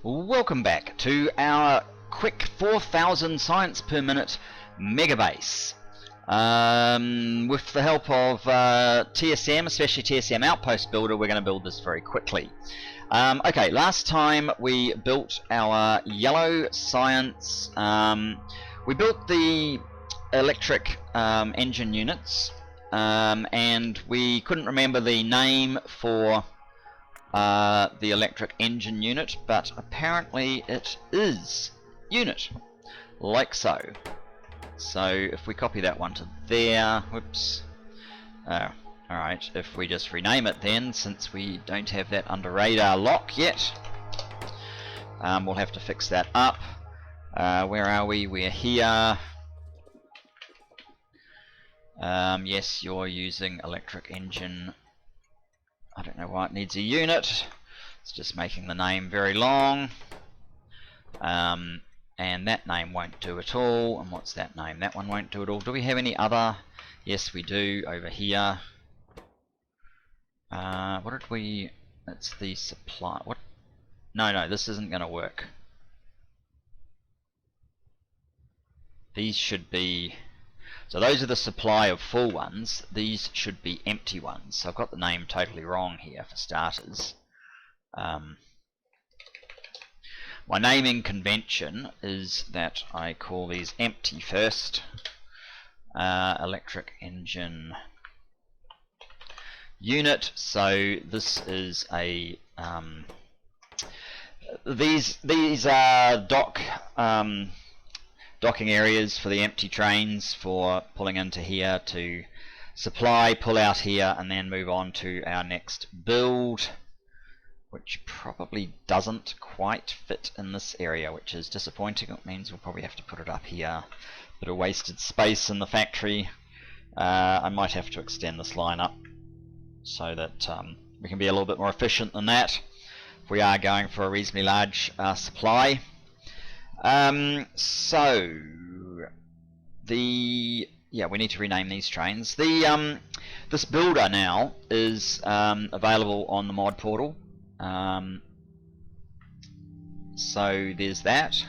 Welcome back to our quick 4,000 science per minute megabase. With the help of TSM, especially TSM Outpost Builder, we're going to build this very quickly. Okay, last time we built our yellow science. We built the electric engine units, and we couldn't remember the name for the electric engine unit, but apparently it is unit, like so. So if we copy that one to there, whoops. Alright, if we just rename it then, since we don't have that under radar lock yet, we'll have to fix that up. Where are we? We're here. Yes, you're using electric engine. I don't know why it needs a unit. It's just making the name very long. And that name won't do at all. And what's that name? That one won't do at all. Do we have any other? Yes, we do over here. What did we... That's the supply... What? No, this isn't going to work. These should be... So those are the supply of full ones. These should be empty ones. So I've got the name totally wrong here for starters. My naming convention is that I call these empty first. Electric engine unit. So this is a these are docking areas for the empty trains for pulling into here to supply, pull out here, and then move on to our next build, which probably doesn't quite fit in this area, which is disappointing. It means we'll probably have to put it up here. Bit of wasted space in the factory. I might have to extend this line up so that we can be a little bit more efficient than that if we are going for a reasonably large supply. So we need to rename these trains. This builder now is available on the mod portal. So there's that.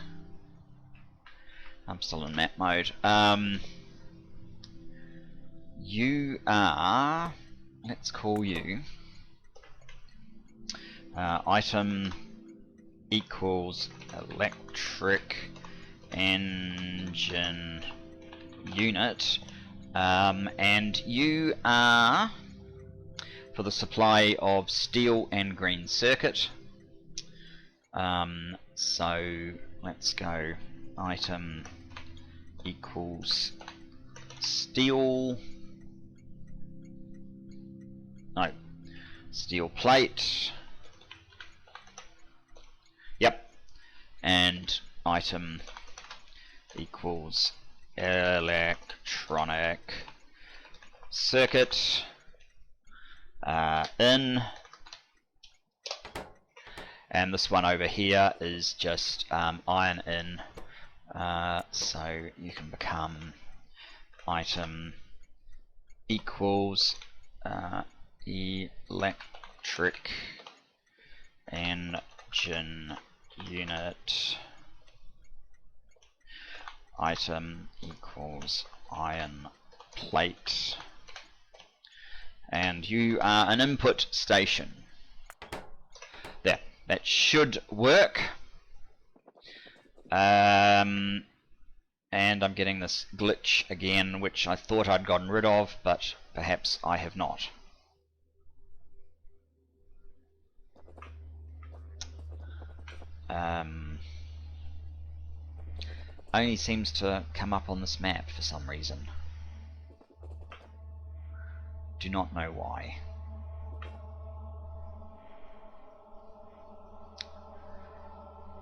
I'm still in map mode. You are, let's call you item equals electric engine unit, and you are for the supply of steel and green circuit. So let's go item equals steel plate. Yep. And item equals electronic circuit in, and this one over here is just iron in, so you can become item equals electric engine unit item equals iron plate, and you are an input station. There, that should work. And I'm getting this glitch again, which I thought I'd gotten rid of, but perhaps I have not. Only seems to come up on this map for some reason. Do not know why.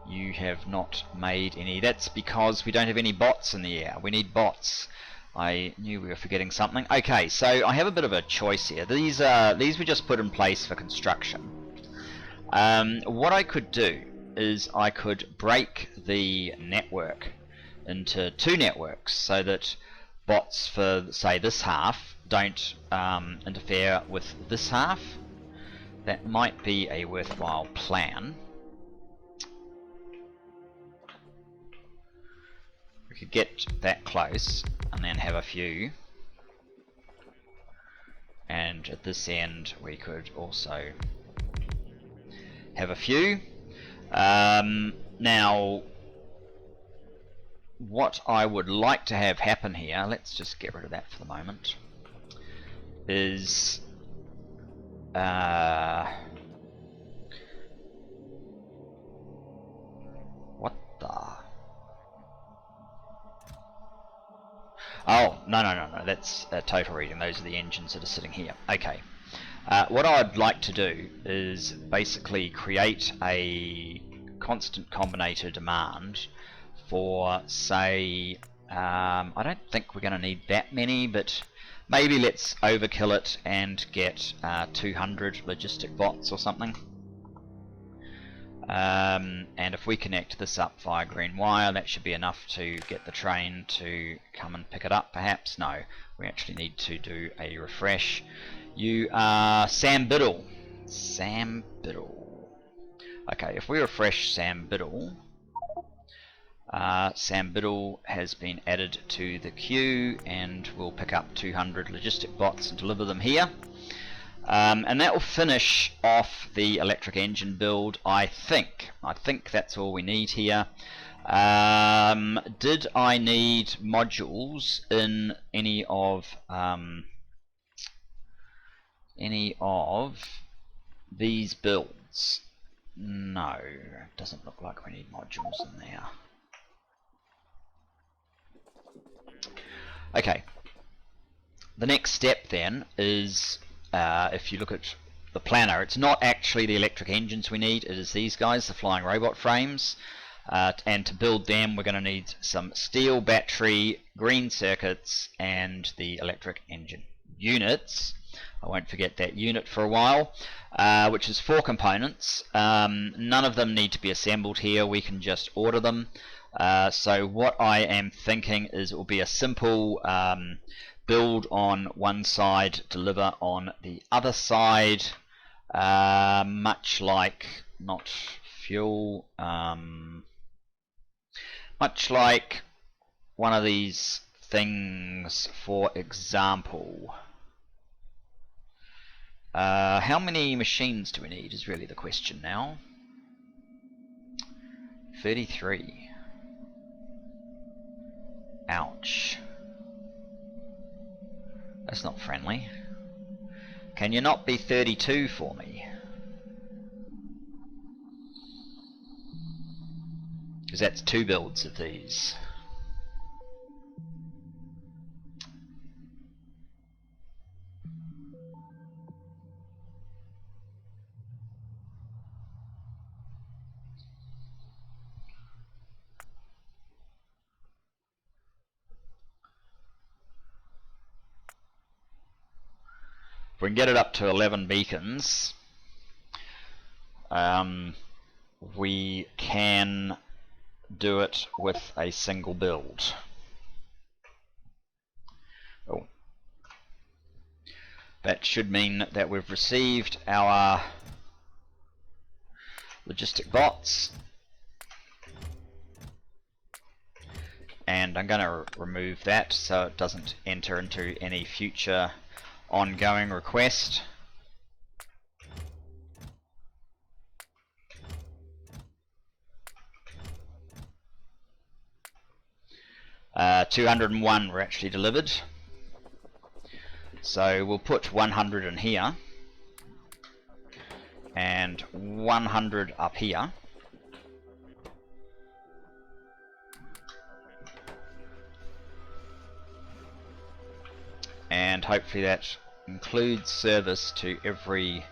You have not made any. That's because we don't have any bots in the air. We need bots. I knew we were forgetting something. Okay, so I have a bit of a choice here. These were just put in place for construction. What I could do is I could break the network into two networks so that bots for, say, this half don't interfere with this half. That might be a worthwhile plan. could get that close and then have a few, and at this end we could also have a few. Now what I would like to have happen here, let's just get rid of that for the moment, is what the... Oh, no, that's a total reading. Those are the engines that are sitting here. Okay. What I'd like to do is basically create a constant combinator demand for, say, I don't think we're going to need that many, but maybe let's overkill it and get 200 logistic bots or something. And if we connect this up via green wire, that should be enough to get the train to come and pick it up, perhaps. No, we actually need to do a refresh. You are Sam Biddle. Sam Biddle. Okay, if we refresh Sam Biddle, Sam Biddle has been added to the queue, and we'll pick up 200 logistic bots and deliver them here. And that will finish off the electric engine build, I think. I think that's all we need here. Did I need modules in any of these builds? No, it doesn't look like we need modules in there. Okay, the next step then is, if you look at the planner, it's not actually the electric engines we need, it is these guys, the flying robot frames. And to build them we're going to need some steel battery, green circuits, and the electric engine units. I won't forget that unit for a while, which is 4 components. None of them need to be assembled here, we can just order them. So what I am thinking is it will be a simple build on one side, deliver on the other side, much like, not fuel, much like one of these things, for example. How many machines do we need is really the question now. 33. Ouch. That's not friendly. Can you not be 32 for me? Because that's 2 builds of these. If we can get it up to 11 beacons, we can do it with a single build. Oh. That should mean that we've received our logistic bots, and I'm going to remove that so it doesn't enter into any future ongoing request. Uh, 201 were actually delivered, so we'll put 100 in here and 100 up here. And hopefully that includes service to every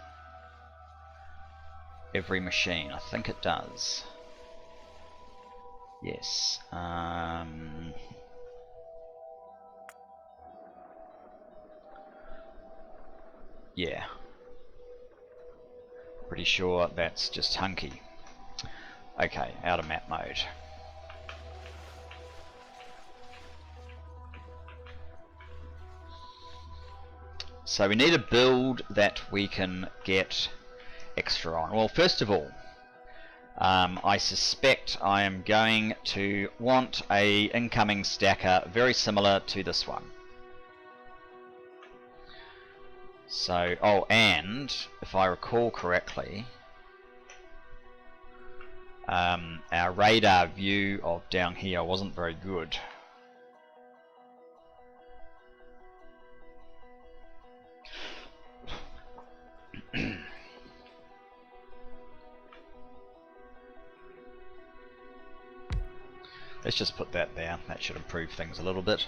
machine. I think it does. Yes. Yeah. Pretty sure that's just hunky. Okay, out of map mode. So we need a build that we can get extra on. Well, first of all, I suspect I am going to want a incoming stacker very similar to this one. So, oh, and if I recall correctly, our radar view of down here wasn't very good. Let's just put that there. That should improve things a little bit.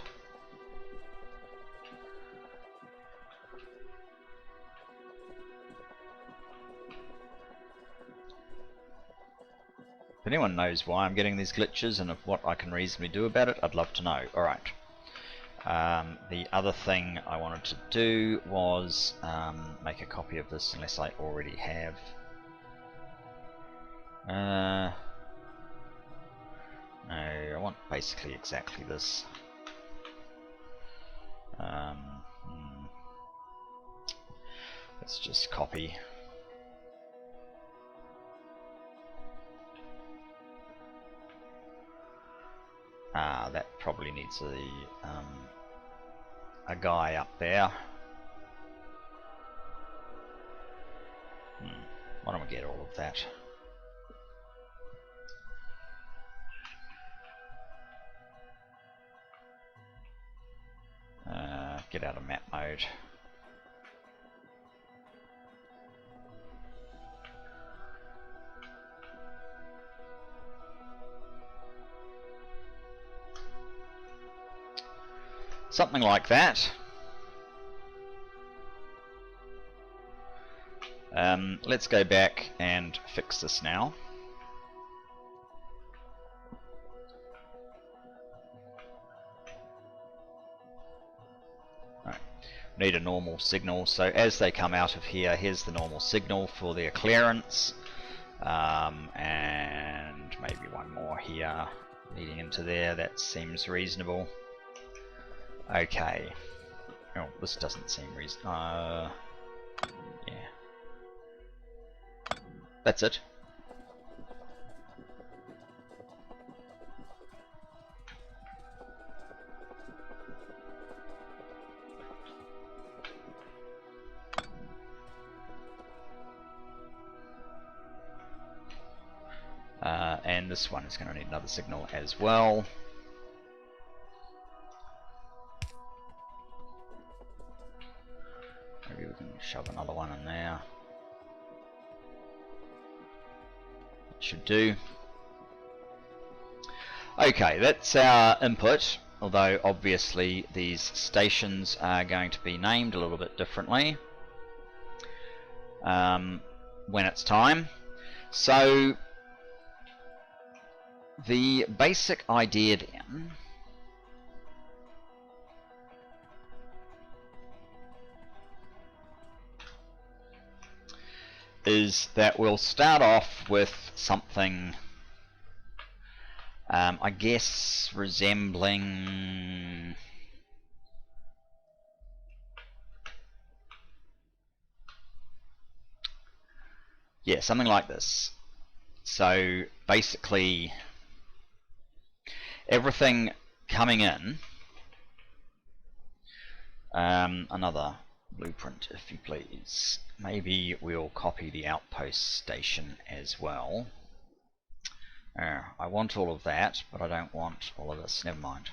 If anyone knows why I'm getting these glitches and what I can reasonably do about it, I'd love to know. Alright. The other thing I wanted to do was make a copy of this, unless I already have. No, I want basically exactly this. Let's just copy. That probably needs a guy up there. Why don't we get all of that? Get out of map mode. Something like that. Let's go back and fix this now. Right. Need a normal signal, so as they come out of here, here's the normal signal for their clearance, and maybe one more here leading into there. That seems reasonable. Okay. Oh, this doesn't seem reasonable. Yeah. That's it. And this one is going to need another signal as well. Maybe we can shove another one in there. It should do. Okay, that's our input, although obviously these stations are going to be named a little bit differently when it's time. So the basic idea then is that we'll start off with something I guess resembling something like this. So basically everything coming in, another blueprint if you please. Maybe we'll copy the outpost station as well. I want all of that, but I don't want all of this. Never mind.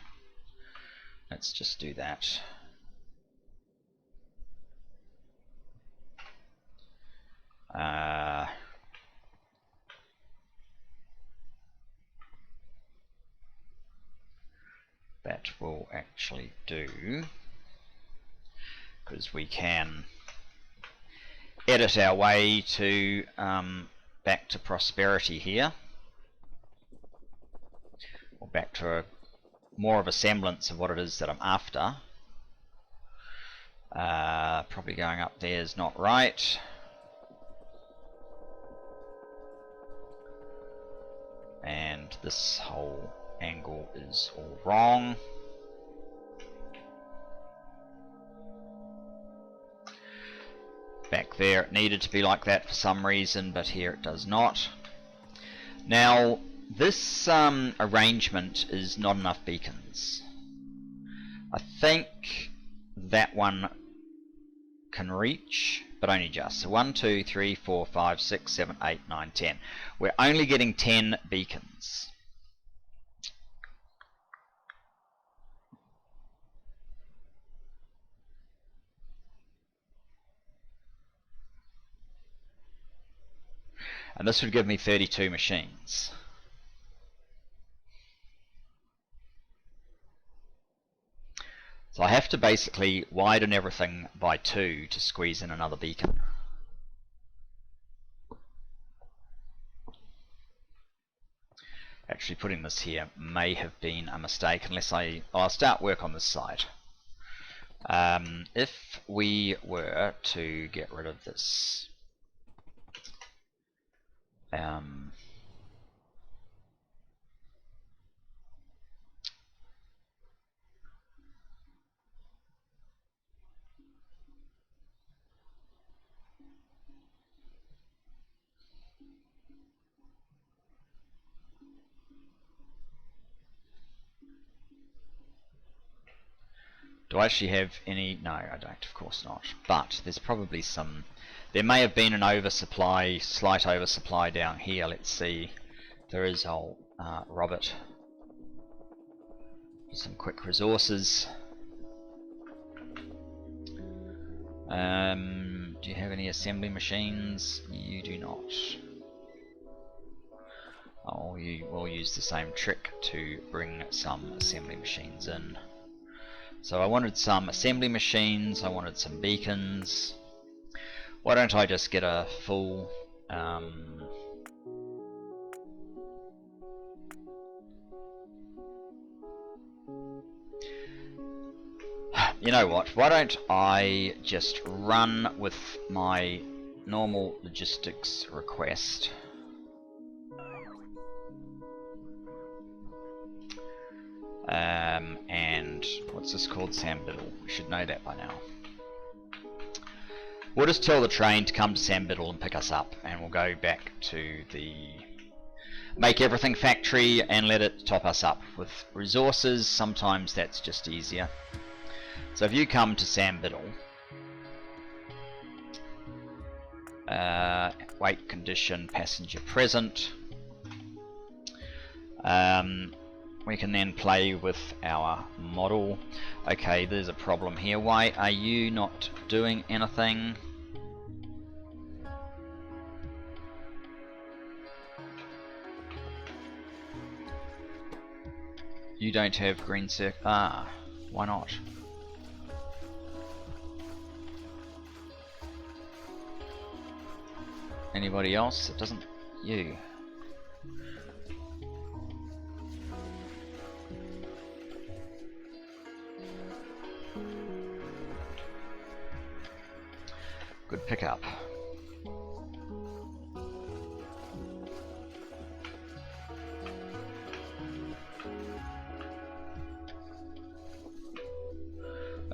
Let's just do that. That will actually do, because we can edit our way to back to prosperity here, or back to more of a semblance of what it is that I'm after. Probably going up there is not right. And this whole angle is all wrong. Back there it needed to be like that for some reason, but here it does not. Now, this arrangement is not enough beacons. I think that one can reach, but only just. So 1, 2, 3, 4, 5, 6, 7, 8, 9, 10. We're only getting 10 beacons. And this would give me 32 machines. So I have to basically widen everything by 2 to squeeze in another beacon. Actually, putting this here may have been a mistake unless I'll start work on this side. If we were to get rid of this, do I actually have any? No, I don't, of course not. But there's probably some, there may have been an oversupply, slight oversupply down here. Let's see. There is old Robert. Some quick resources. Do you have any assembly machines? You do not. Oh, you will use the same trick to bring some assembly machines in. So I wanted some assembly machines, I wanted some beacons. Why don't I just get a full you know what, why don't I just run with my normal logistics request. And what's this called? Sam Biddle. We should know that by now. We'll just tell the train to come to Sam Biddle and pick us up, and we'll go back to the make everything factory and let it top us up with resources. Sometimes that's just easier. So if you come to Sam Biddle, weight condition passenger present, we can then play with our model. Okay, there's a problem here. Why are you not doing anything? You don't have green circle. Ah, why not? Anybody else? It doesn't. You. Good pickup.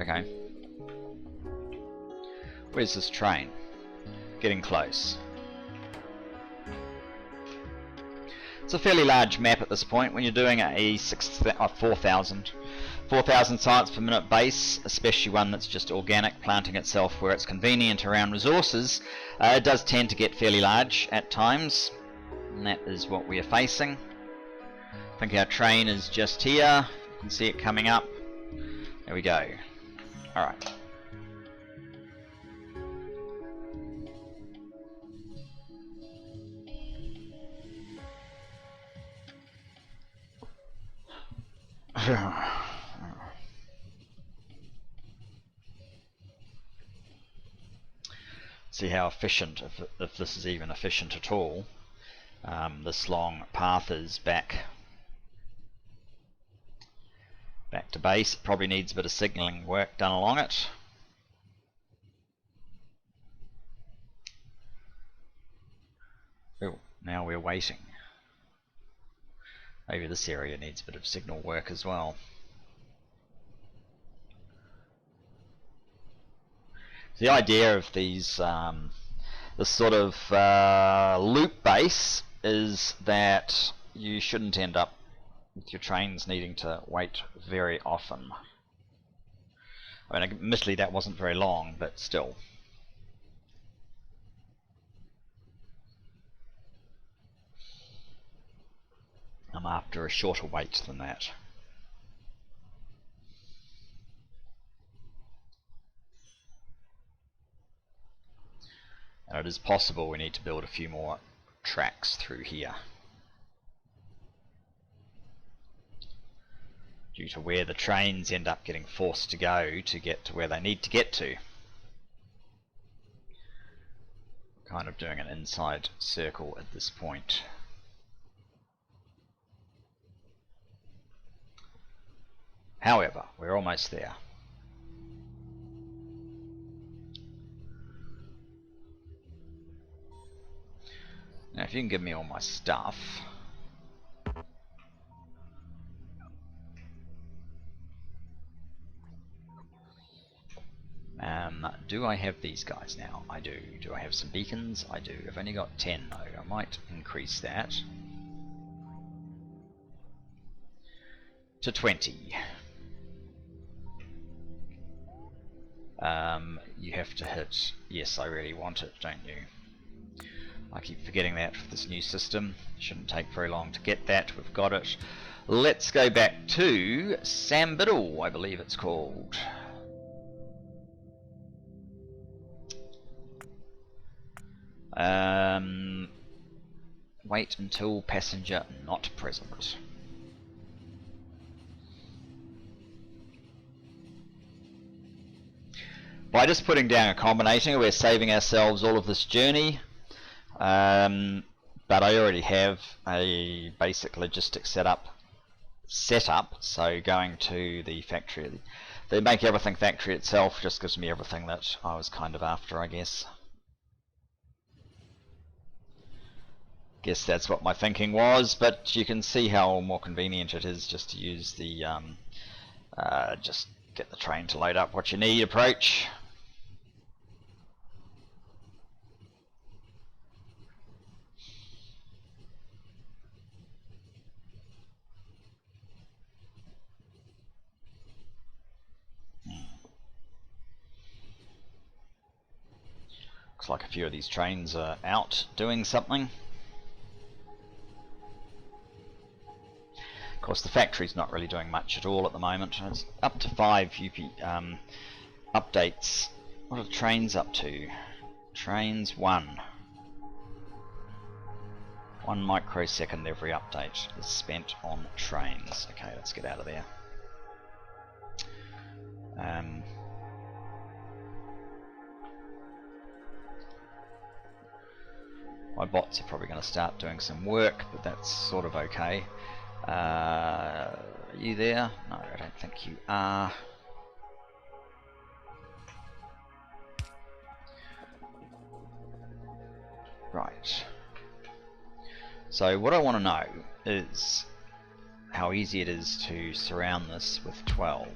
Okay. Where's this train? Getting close. It's a fairly large map at this point when you're doing a 4,000 science per minute base, especially one that's just organic, planting itself where it's convenient around resources. It does tend to get fairly large at times, and that is what we are facing. I think our train is just here. You can see it coming up. There we go. Alright. See how efficient, if this is even efficient at all, this long path is back to base. It probably needs a bit of signalling work done along it. Oh, now we're waiting. Maybe this area needs a bit of signal work as well. The idea of these, this sort of loop base is that you shouldn't end up with your trains needing to wait very often. I mean, admittedly that wasn't very long, but still. I'm after a shorter wait than that. And it is possible we need to build a few more tracks through here, due to where the trains end up getting forced to go to get to where they need to get to. Kind of doing an inside circle at this point. However, we're almost there. Now if you can give me all my stuff. Do I have these guys now? I do. Do I have some beacons? I do. I've only got 10 though. I might increase that to 20. You have to hit, yes, I really want it, don't you? I keep forgetting that for this new system. Shouldn't take very long to get that. We've got it. Let's go back to Sambiddle, I believe it's called. Wait until passenger not present. By just putting down a combinator, we're saving ourselves all of this journey. But I already have a basic logistics setup, so going to the factory, they make everything factory itself, just gives me everything that I was kind of after, I guess. Guess that's what my thinking was, but you can see how more convenient it is just to use the just get the train to load up what you need approach. Looks like a few of these trains are out doing something. Of course, the factory's not really doing much at all at the moment. It's up to 5 updates. What are the trains up to? Trains 1. 1 microsecond every update is spent on trains. Okay, let's get out of there. My bots are probably going to start doing some work, but that's sort of okay. Are you there? No, I don't think you are. Right. So what I want to know is how easy it is to surround this with 12.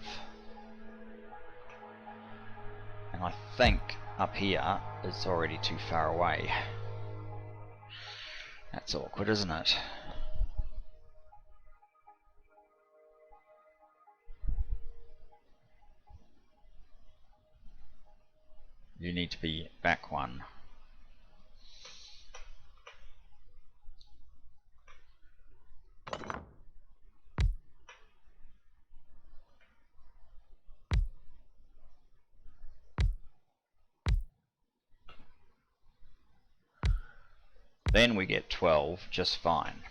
And I think up here it's already too far away. That's awkward, isn't it? You need to be back 1. Then we get 12 just fine.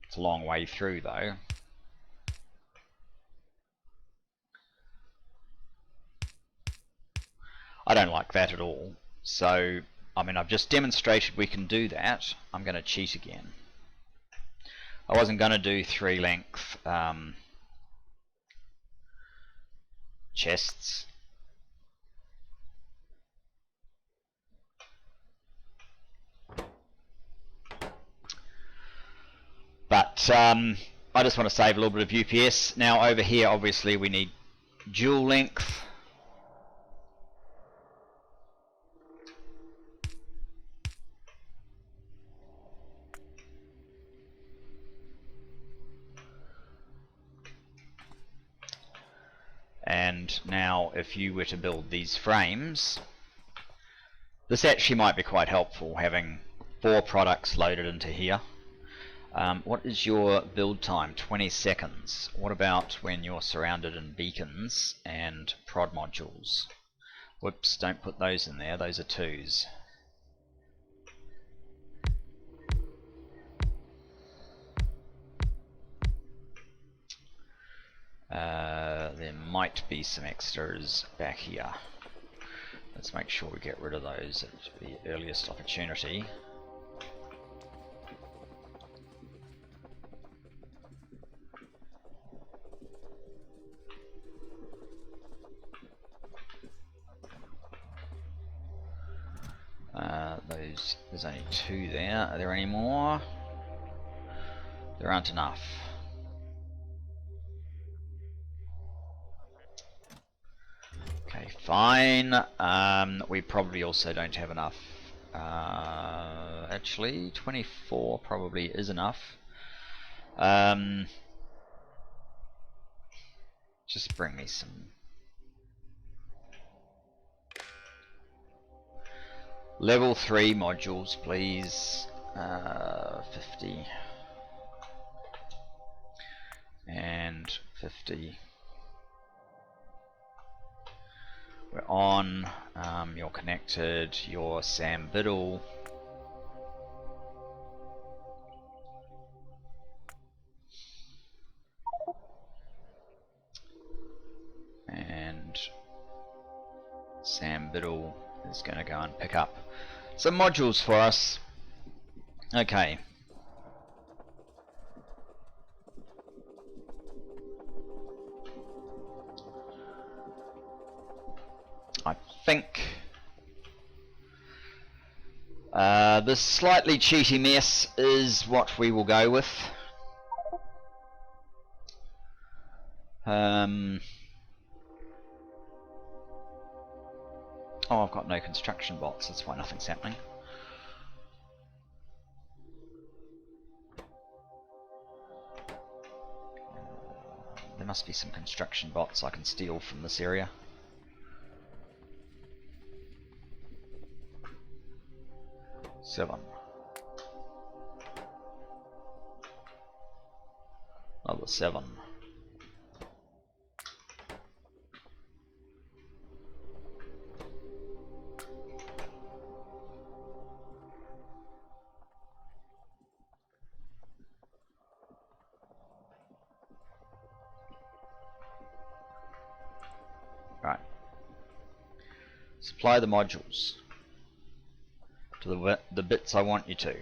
It's a long way through though. I don't like that at all. So, I mean, I've just demonstrated we can do that. I'm going to cheat again. I wasn't going to do 3 length chests. But I just want to save a little bit of UPS. Now over here obviously we need dual length. And now if you were to build these frames, this actually might be quite helpful, having 4 products loaded into here. What is your build time? 20 seconds. What about when you're surrounded in beacons and prod modules? Whoops, don't put those in there, those are 2s. There might be some extras back here. Let's make sure we get rid of those at the earliest opportunity. There's only 2 there. Are there any more? There aren't enough. Okay, fine. We probably also don't have enough. Actually, 24 probably is enough. Just bring me some level 3 modules, please. 50 and 50. We're on. You're connected. You're Sam Biddle. And Sam Biddle is going to go and pick up some modules for us. Okay. I think this slightly cheaty mess is what we will go with. Oh, I've got no construction bots, that's why nothing's happening. There must be some construction bots I can steal from this area. Seven. Another 7. Right. Supply the modules to the bits I want you to.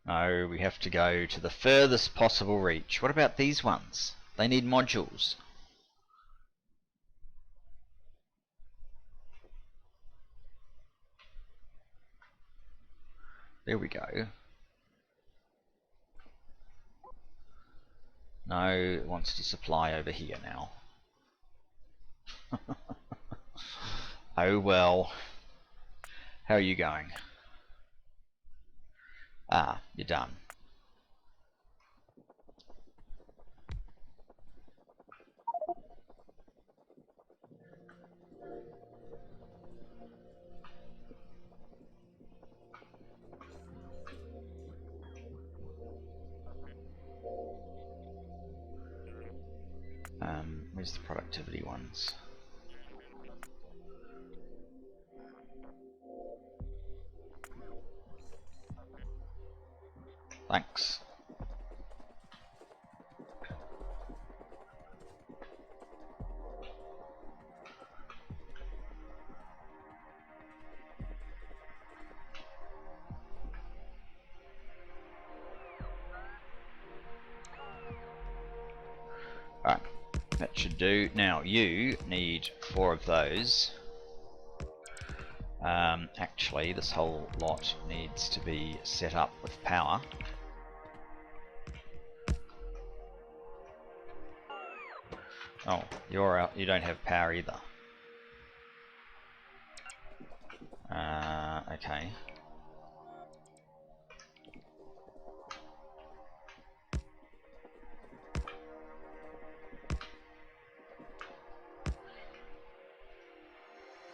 No, we have to go to the furthest possible reach. What about these ones? They need modules. There we go. No, it wants to supply over here now. Oh well. How are you going? Ah, you're done. Where's the productivity ones? Thanks. Alright, that should do. Now you need 4 of those. Actually, this whole lot needs to be set up with power. Oh, you're out. You don't have power either. Okay.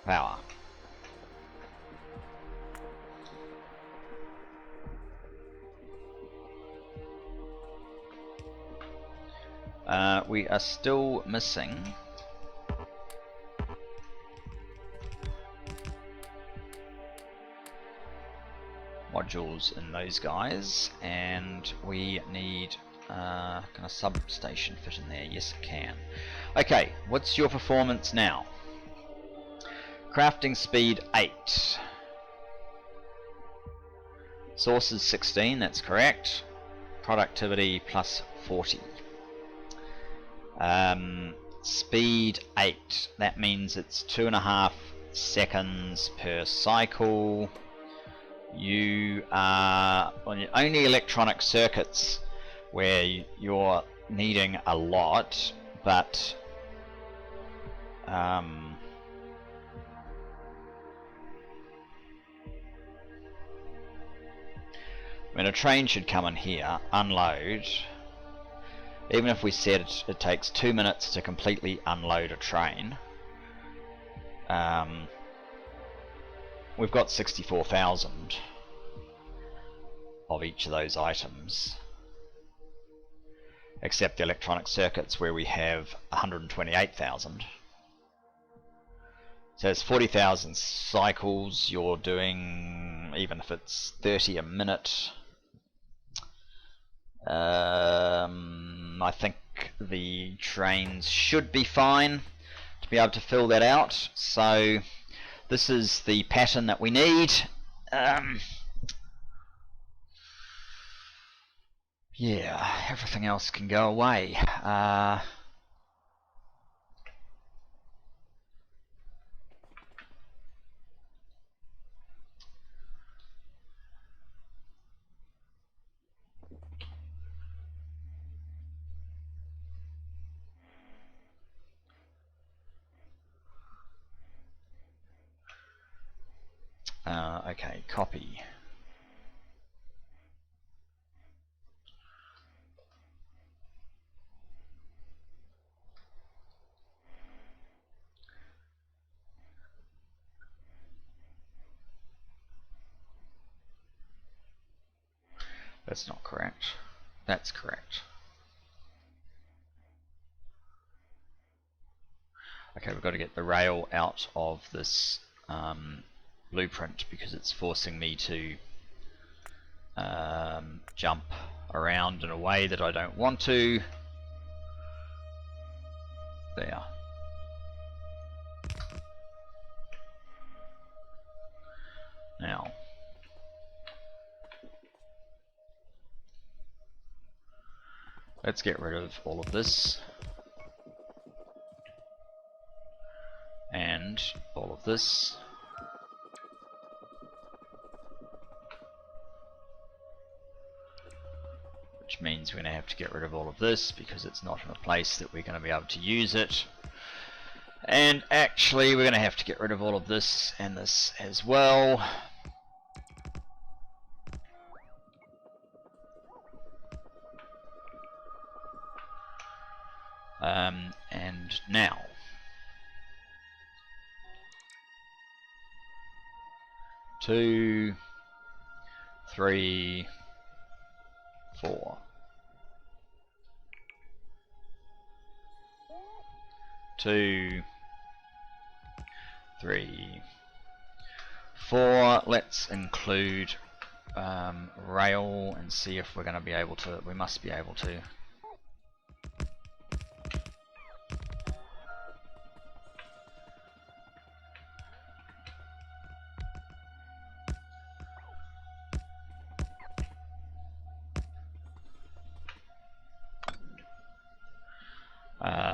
Power. We are still missing modules in those guys, and we need can a substation fit in there? Yes, it can. Okay, what's your performance now? Crafting speed 8. Sources 16, that's correct. Productivity plus 40. Speed 8, that means it's 2.5 seconds per cycle. You are on your only electronic circuits where you're needing a lot, but I mean, a train should come in here, unload. Even if we said it takes 2 minutes to completely unload a train, we've got 64,000 of each of those items, except the electronic circuits where we have 128,000. So it's 40,000 cycles you're doing, even if it's 30 a minute. I think the trains should be fine to be able to fill that out. So this is the pattern that we need. Yeah, everything else can go away. Okay, copy. That's not correct. That's correct. Okay, we've got to get the rail out of this blueprint because it's forcing me to jump around in a way that I don't want to. There. Now, let's get rid of all of this and all of this. Which means we're going to have to get rid of all of this because it's not in a place that we're going to be able to use it. And actually we're going to have to get rid of all of this and this as well. And now, 2, 3, 4. 2, 3, 4. Let's include rail and see if we're going to be able to. We must be able to.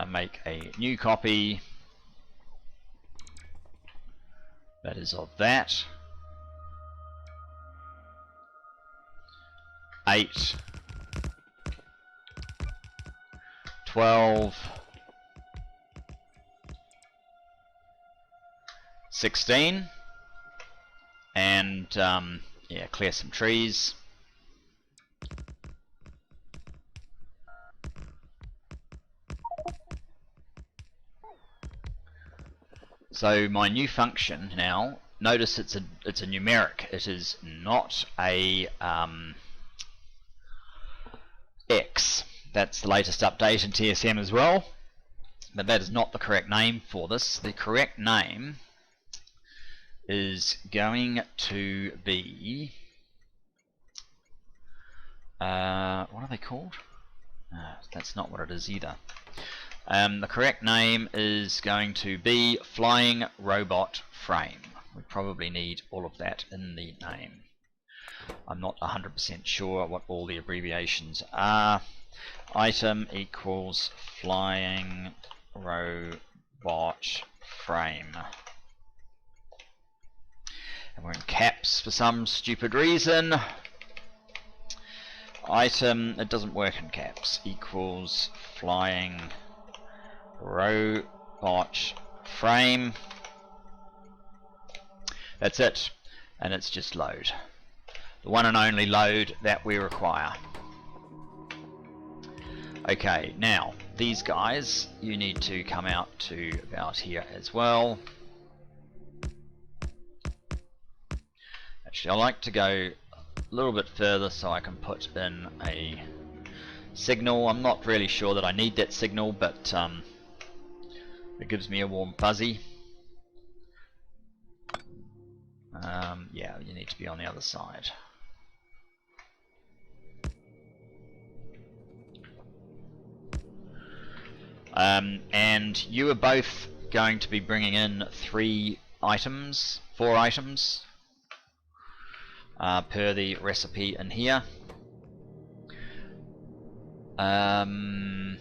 Make a new copy that that is of that. 8, 12, 16, and yeah, clear some trees. So my new function now, notice it's a numeric. It is not a X. That's the latest update in TSM as well, but that is not the correct name for this. The correct name is going to be what are they called? That's not what it is either. The correct name is going to be flying robot frame. We probably need all of that in the name. I'm not 100% sure what all the abbreviations are. Item equals flying robot frame. And we're in caps for some stupid reason. Item, it doesn't work in caps, equals flying robot frame. That's it, and it's just load, the one and only load that we require. Okay, now these guys, you need to come out to about here as well. Actually, I like to go a little bit further so I can put in a signal. I'm not really sure that I need that signal, but it gives me a warm fuzzy. Yeah, you need to be on the other side. And you are both going to be bringing in 4 items per the recipe in here. And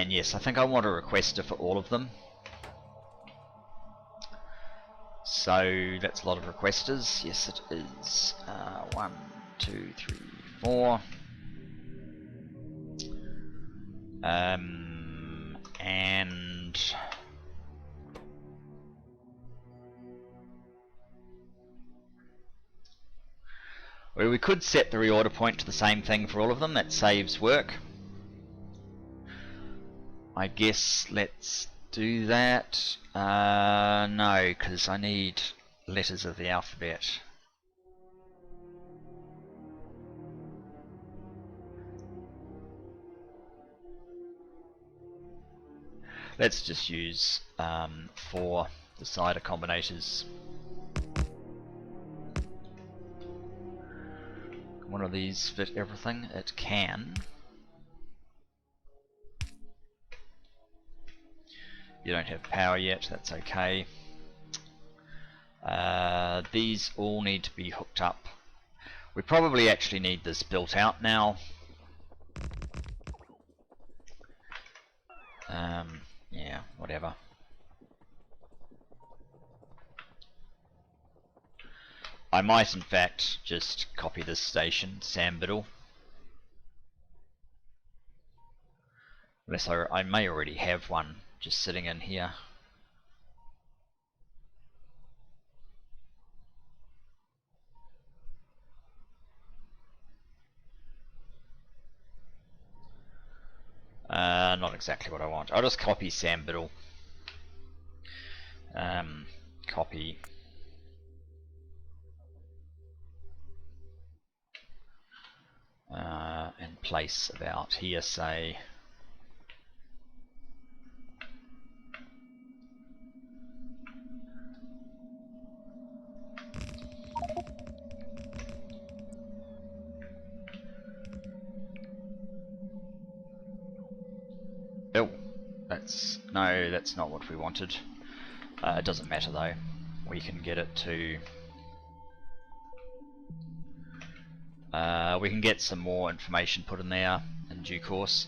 yes, I think I want a requester for all of them. So that's a lot of requesters. Yes, it is. 1, 2, 3, 4. And well, we could set the reorder point to the same thing for all of them. That saves work. I guess let's do that. No, because I need letters of the alphabet. Let's just use 4 decider combinators. One of these fit everything? It can. You don't have power yet, that's okay. These all need to be hooked up. We probably actually need this built out now. Yeah, whatever. I might in fact just copy this station, Sam Biddle. Unless I may already have one just sitting in here. Not exactly what I want. I'll just copy Sam Biddle. Copy. And place about here, say. Oh, no, that's not what we wanted. It doesn't matter though. We can get it to. We can get some more information put in there in due course.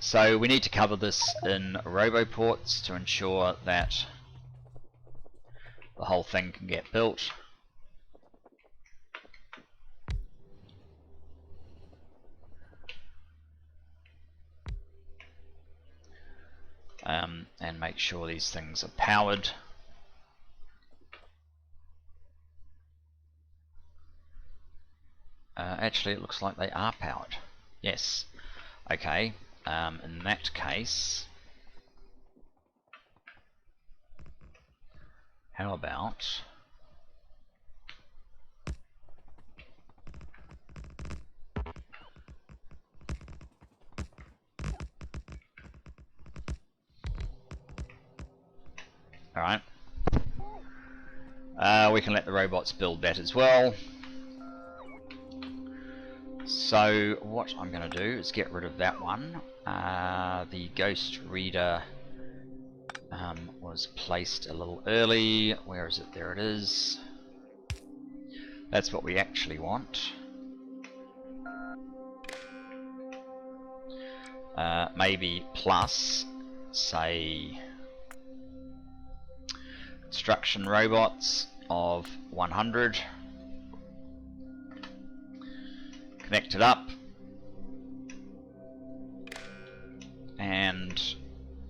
So we need to cover this in roboports to ensure that the whole thing can get built. And make sure these things are powered. Actually, it looks like they are powered. Yes. Okay. In that case, how about alright. We can let the robots build that as well. So what I'm going to do is get rid of that one. The ghost reader was placed a little early. Where is it? There it is. That's what we actually want. Maybe plus, say, construction robots of 100. Connect it up. And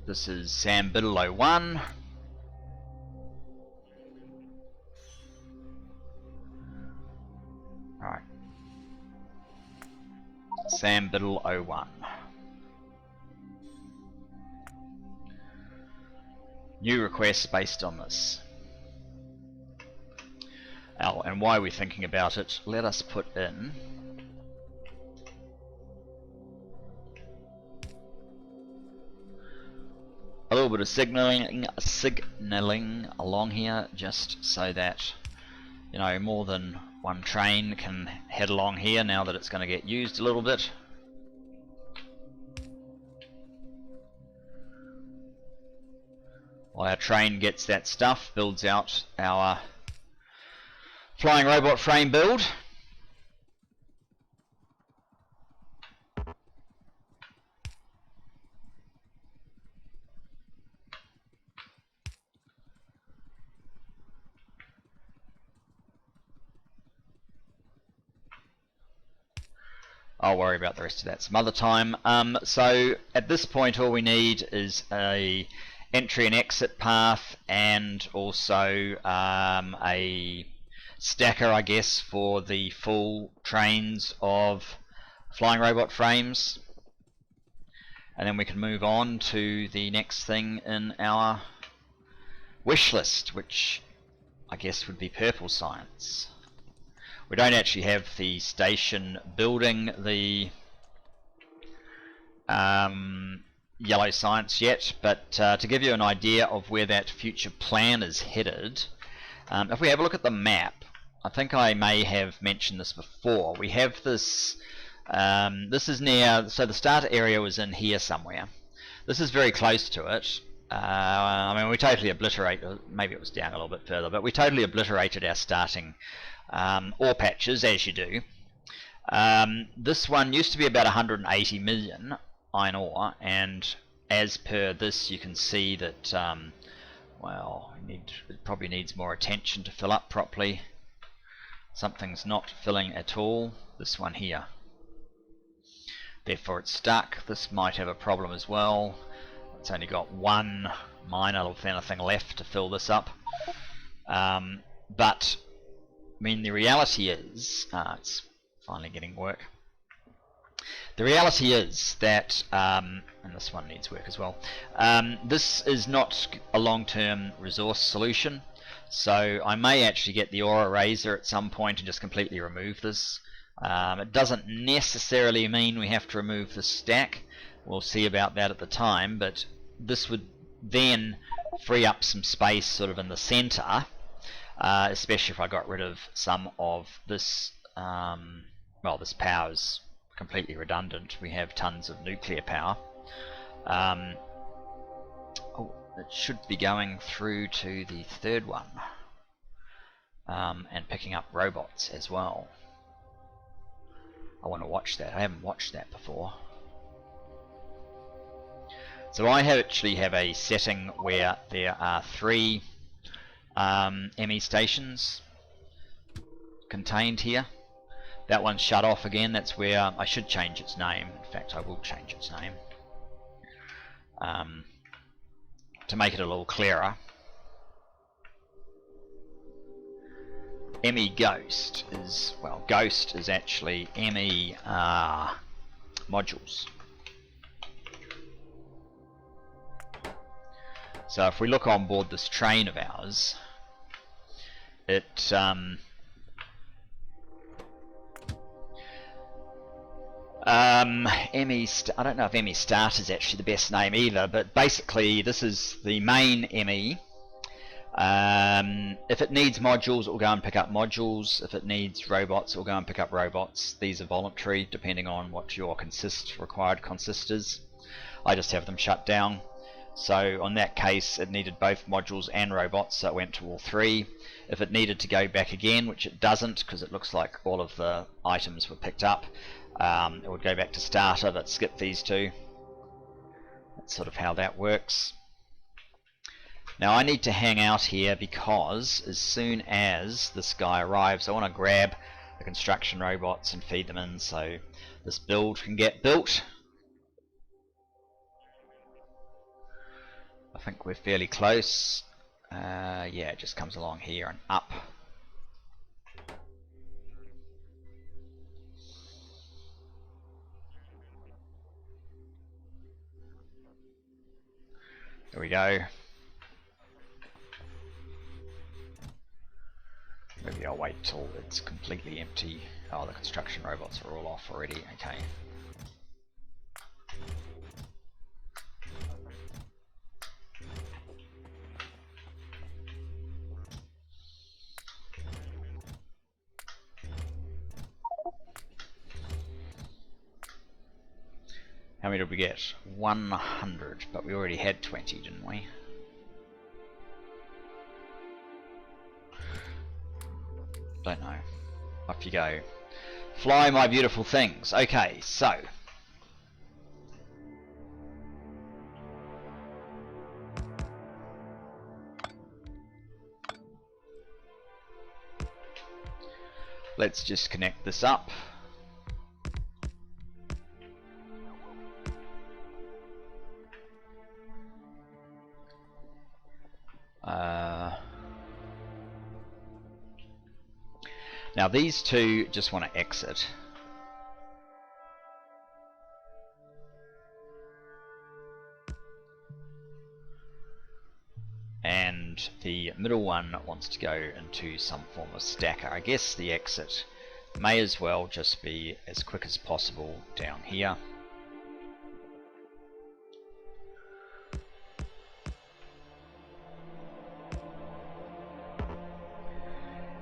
this is Sam Biddle 01. Alright. Sam Biddle 01. New requests based on this. And why are we thinking about it? Let us put in a little bit of signaling along here, just so that, you know, more than one train can head along here now that it's going to get used a little bit. While our train gets that stuff, builds out our flying robot frame build. I'll worry about the rest of that some other time. So at this point all we need is a entry and exit path, and also a stacker, I guess, for the full trains of flying robot frames. And then we can move on to the next thing in our wish list, which I guess would be purple science. We don't actually have the station building the yellow science yet, but to give you an idea of where that future plan is headed, if we have a look at the map, I think I may have mentioned this before. We have this, this is near, so the start area was in here somewhere. This is very close to it. I mean, we totally obliterated, maybe it was down a little bit further, but we totally obliterated our starting ore patches, as you do. This one used to be about 180 million iron ore, and as per this you can see that well, it probably needs more attention to fill up properly. Something's not filling at all. This one here, therefore it's stuck. This might have a problem as well. It's only got one miner or anything left to fill this up, but I mean, the reality is it's finally getting work. The reality is that, and this one needs work as well, this is not a long-term resource solution, so I may actually get the ore eraser at some point and just completely remove this. It doesn't necessarily mean we have to remove the stack. We'll see about that at the time, but this would then free up some space sort of in the center, especially if I got rid of some of this. Well, this power is completely redundant. We have tons of nuclear power. Oh, it should be going through to the third one, and picking up robots as well. I want to watch that. I haven't watched that before. So I actually have a setting where there are 3 ME stations contained here. That one's shut off again. That's where I should change its name. In fact, I will change its name to make it a little clearer. ME Ghost is, well, Ghost is actually ME modules. So if we look on board this train of ours, it I don't know if ME Start is actually the best name either, but basically this is the main ME. If it needs modules, it will go and pick up modules. If it needs robots, it will go and pick up robots. These are voluntary depending on what your required consist is. I just have them shut down. So on that case it needed both modules and robots, so it went to all three. If it needed to go back again, which it doesn't because it looks like all of the items were picked up, it would go back to starter but skip these two. That's sort of how that works. Now I need to hang out here because as soon as this guy arrives I want to grab the construction robots and feed them in so this build can get built. I think we're fairly close. Yeah, it just comes along here and up. There we go. Maybe I'll wait till it's completely empty. Oh, the construction robots are all off already. Okay. How many did we get? 100, but we already had 20, didn't we? Don't know. Off you go. Fly, my beautiful things. Okay, so let's just connect this up. Now these two just want to exit. And the middle one wants to go into some form of stacker. I guess the exit may as well just be as quick as possible down here.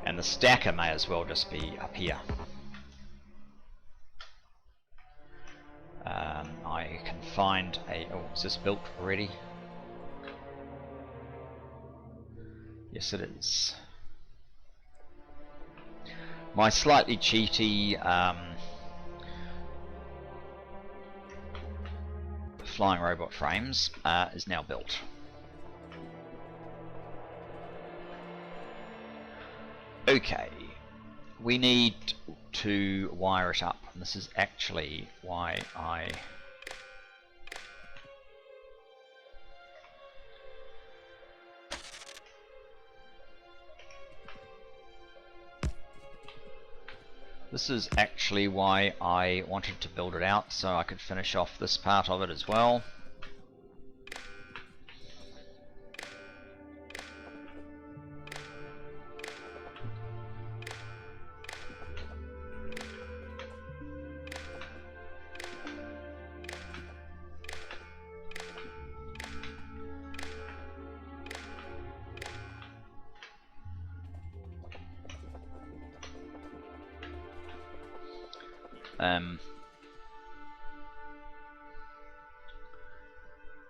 And the stacker may as well just be up here. I can find a... oh, is this built already? Yes, it is. My slightly cheaty flying robot frames is now built. Okay, we need to wire it up, and this is actually why I wanted to build it out so I could finish off this part of it as well.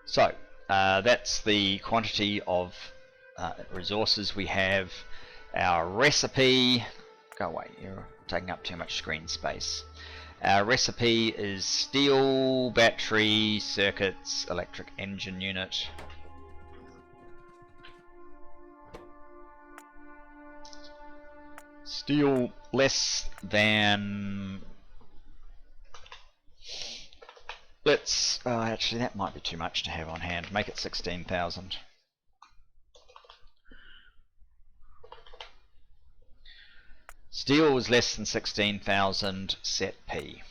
So that's the quantity of resources we have. Our recipe, go away, you're taking up too much screen space. Our recipe is steel, battery, circuits, electric engine unit. Steel less than, let's, actually that might be too much to have on hand, make it 16,000. Steel is less than 16,000, set P.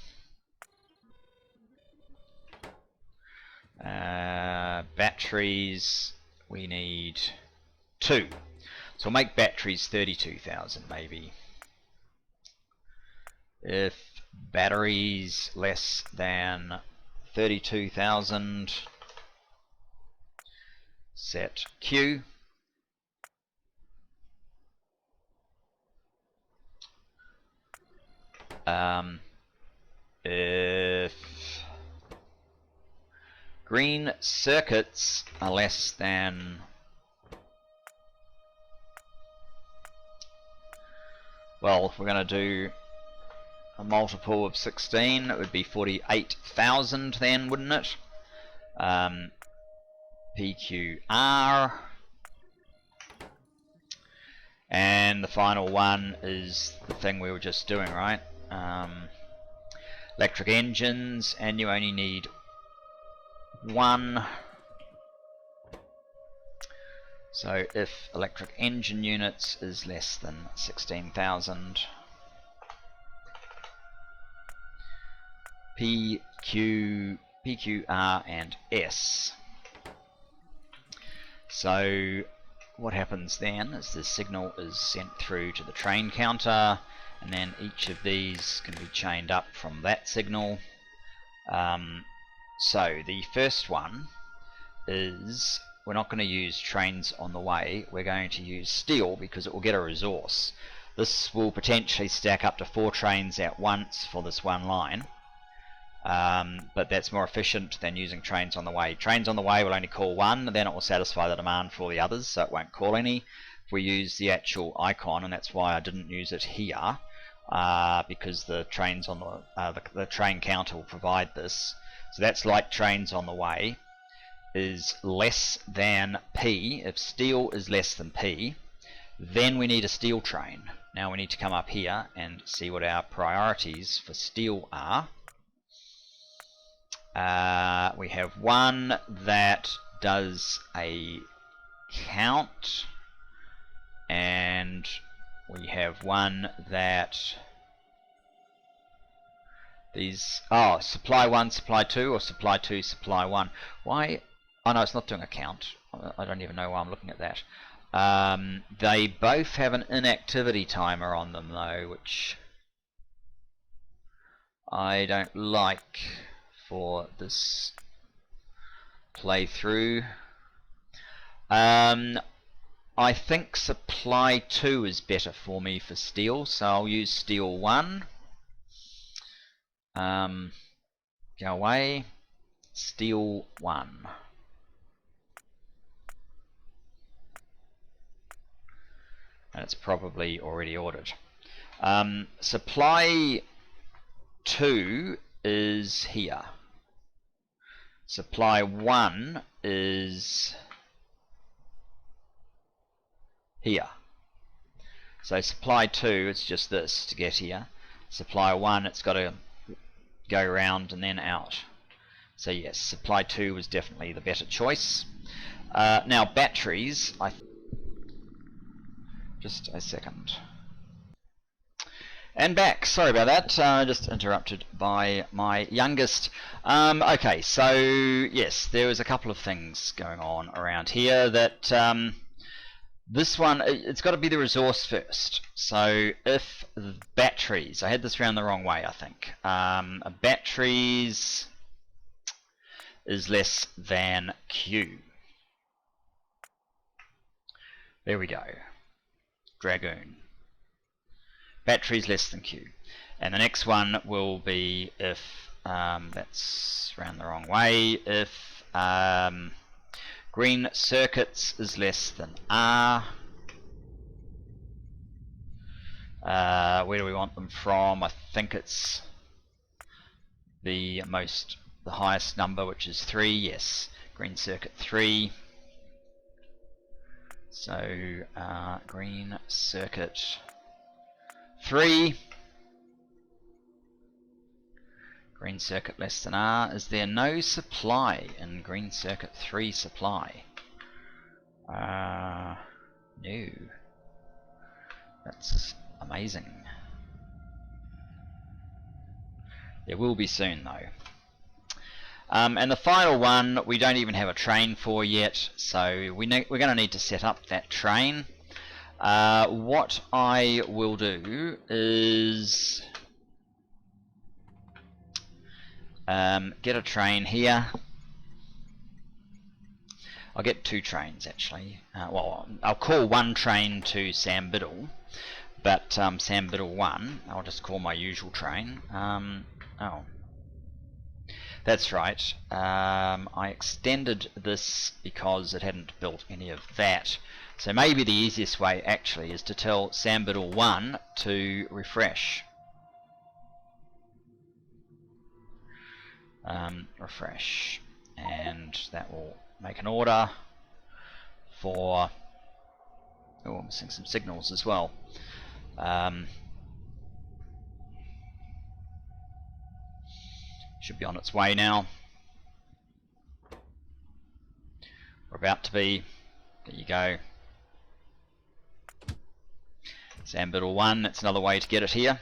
Batteries, we need 2. So we'll make batteries 32,000 maybe. If batteries less than 32,000, set Q. If green circuits are less than, well, if we're going to do a multiple of 16, it would be 48,000 then, wouldn't it? PQR. And the final one is the thing we were just doing, right? Electric engines, and you only need 1. So if electric engine units is less than 16,000, PQR and S. So what happens then is the signal is sent through to the train counter, and then each of these can be chained up from that signal. So the first one is, we're not going to use trains on the way, we're going to use steel because it will get a resource. This will potentially stack up to 4 trains at once for this one line, but that's more efficient than using trains on the way. Trains on the way will only call 1, then it will satisfy the demand for all the others, so it won't call any. If we use the actual icon, and that's why I didn't use it here, because the trains on the train counter will provide this. So that's like trains on the way is less than P. If steel is less than P, then we need a steel train. Now we need to come up here and see what our priorities for steel are. We have one that does a count, and we have one that these, oh, supply 1, supply 2, or supply 2, supply 1. Why? Oh no, it's not doing a count. I don't even know why I'm looking at that. They both have an inactivity timer on them though, which I don't like for this playthrough. I think supply 2 is better for me for steel, so I'll use steel 1. Go away, steel 1. And it's probably already ordered. Supply 2 is here. Supply 1 is here. So supply 2, it's just this to get here. Supply 1, it's got to go around and then out. So yes, supply 2 was definitely the better choice. Now batteries, just a second. And back, sorry about that, just interrupted by my youngest. Okay, so yes, there was a couple of things going on around here that this one, it's got to be the resource first. So if batteries, I had this around the wrong way I think, batteries is less than Q. There we go. Dragoon. Batteries less than Q. And the next one will be if, that's around the wrong way, if green circuits is less than R. Where do we want them from? I think it's the highest number, which is 3. Yes, green circuit 3. So green circuit 3. Green circuit less than R. Is there no supply in green circuit 3 supply? No. That's amazing. There will be soon though. And the final one we don't even have a train for yet, so we're going to need to set up that train. What I will do is get a train here. I'll get 2 trains actually. Well, I'll call one train to Sam Biddle, but Sam Biddle 1 I'll just call my usual train. Oh, that's right. I extended this because it hadn't built any of that. So maybe the easiest way actually is to tell Sam Biddle 1 to refresh. Refresh, and that will make an order for, oh, I'm missing some signals as well. Should be on its way now. We're about to be. There you go. Sam Biddle 1, that's another way to get it here.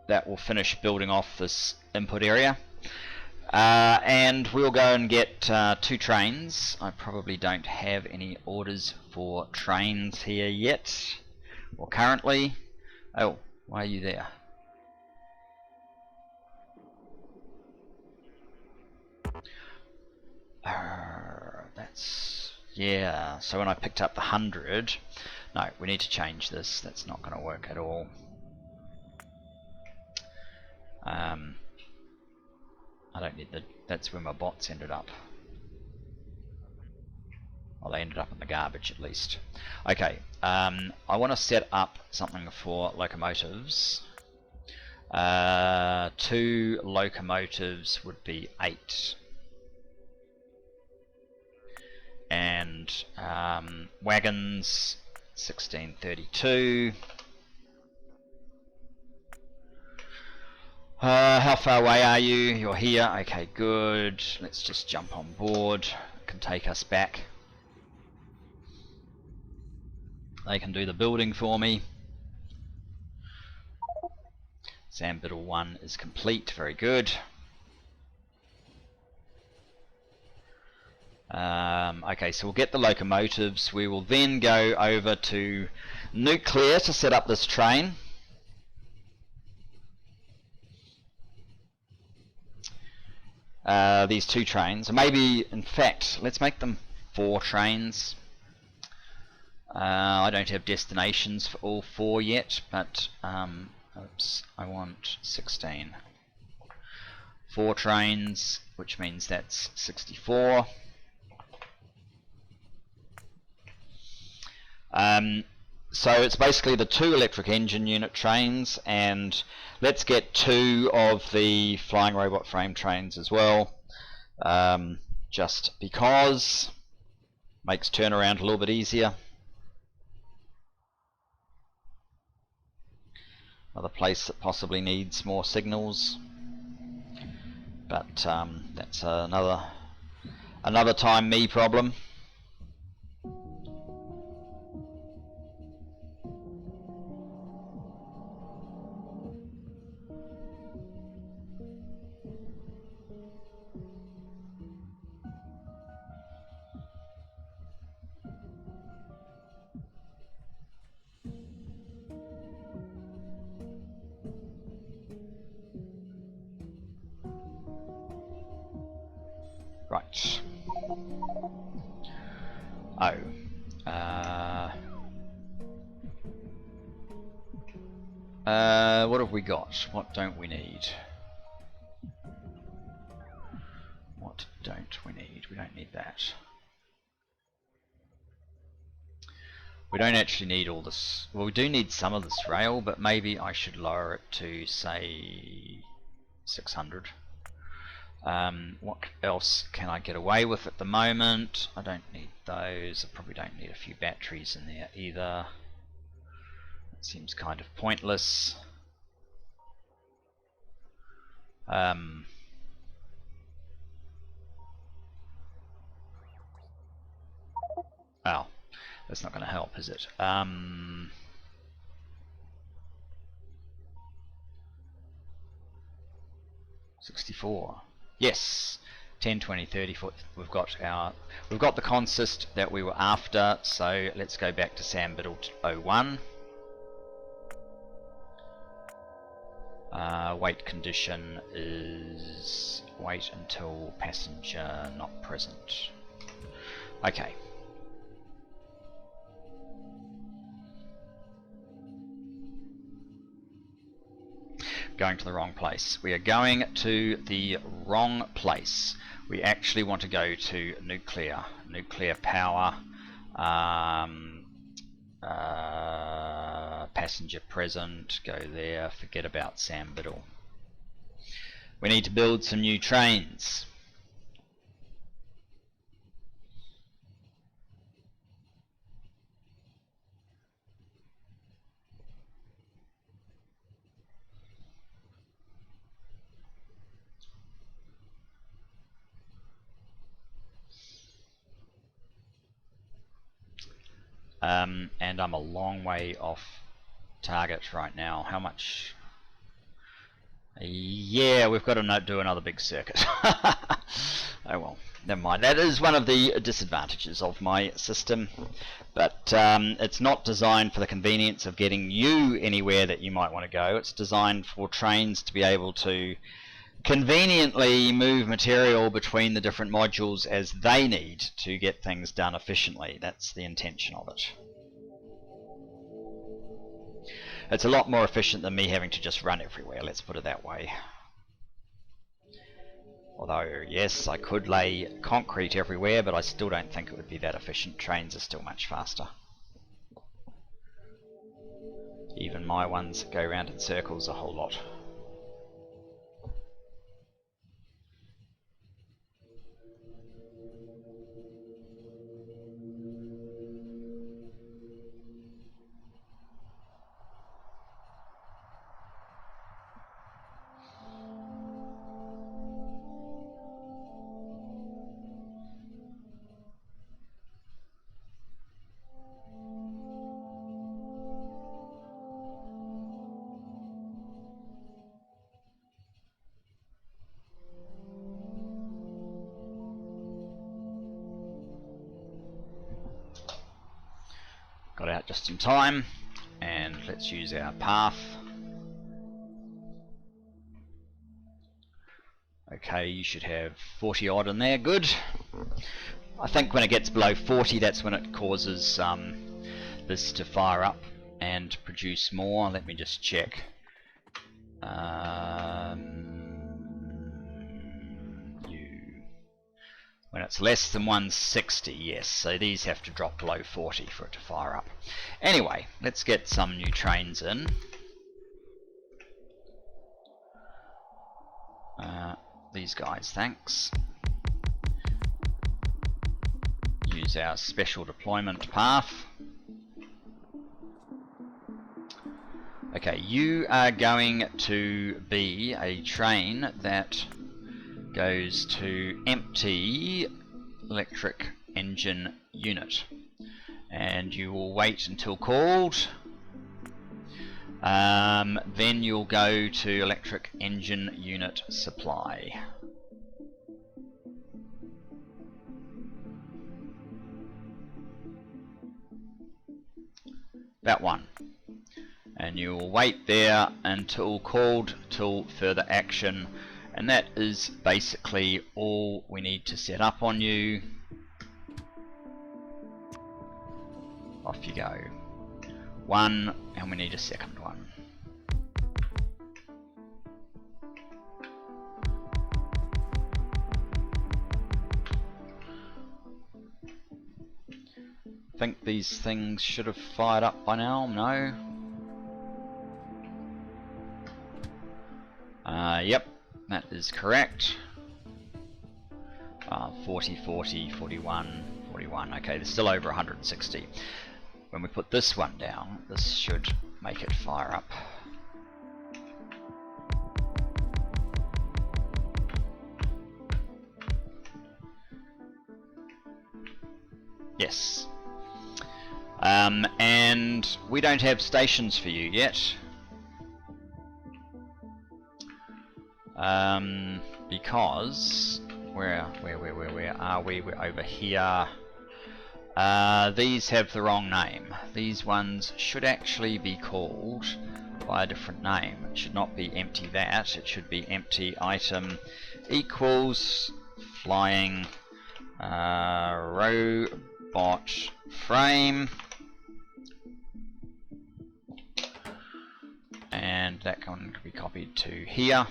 That will finish building off this input area. And we'll go and get 2 trains. I probably don't have any orders for trains here yet, or currently. Oh, why are you there? That's, yeah, so when I picked up the 100, no, we need to change this. That's not going to work at all. I don't need the, that's where my bots ended up. Well, they ended up in the garbage at least. Okay, I want to set up something for locomotives. 2 locomotives would be 8. And wagons, 1632. How far away are you? You're here. Okay, good. Let's just jump on board. It can take us back. They can do the building for me. Sam Biddle 1 is complete. Very good. Okay, so we'll get the locomotives. We will then go over to nuclear to set up this train. These 2 trains, maybe in fact let's make them 4 trains. I don't have destinations for all 4 yet, but oops, I want 16. 4 trains, which means that's 64. So it's basically the 2 electric engine unit trains, and let's get 2 of the flying robot frame trains as well, just because makes turnaround a little bit easier. Another place that possibly needs more signals, but that's another time me problem. Right. Oh. What have we got? What don't we need? What don't we need? We don't need that. We don't actually need all this. Well, we do need some of this rail, but maybe I should lower it to, say, 600. What else can I get away with at the moment? I don't need those. I probably don't need a few batteries in there either. It seems kind of pointless. Oh, that's not going to help, is it? 64. Yes. 10, 20, 30 foot. We've got the consist that we were after. So let's go back to Sambiddle 01. Wait condition is wait until passenger not present. Okay. Going to the wrong place. We are going to the wrong place. We actually want to go to nuclear power, passenger present, go there, forget about Sambiddle. We need to build some new trains. And I'm a long way off target right now. How much? Yeah, we've got to do another big circuit. Oh well, never mind. That is one of the disadvantages of my system, but it's not designed for the convenience of getting you anywhere that you might want to go. It's designed for trains to be able to conveniently move material between the different modules as they need to get things done efficiently. That's the intention of it. It's a lot more efficient than me having to just run everywhere, let's put it that way. Although, yes, I could lay concrete everywhere, but I still don't think it would be that efficient. Trains are still much faster. Even my ones go round in circles a whole lot. Got out just in time, and let's use our path. Okay, you should have 40 odd in there, good. I think when it gets below 40, that's when it causes this to fire up and produce more. Let me just check. When it's less than 160, yes, so these have to drop below 40 for it to fire up. Anyway, let's get some new trains in. These guys, thanks. Use our special deployment path. Okay, you are going to be a train that goes to empty electric engine unit, and you will wait until called. Then you'll go to electric engine unit supply. That one. And you'll wait there until called till further action, and that is basically all we need to set up on you. Off you go. One, and we need a second one. I think these things should have fired up by now, no? Yep, that is correct. 40, 40, 41, 41. Okay, there's still over 160. When we put this one down, this should make it fire up. Yes. And we don't have stations for you yet. Because where are we? We're over here. These have the wrong name. These ones should actually be called by a different name. It should not be empty that. It should be empty item equals flying robot frame, and that one can be copied to here.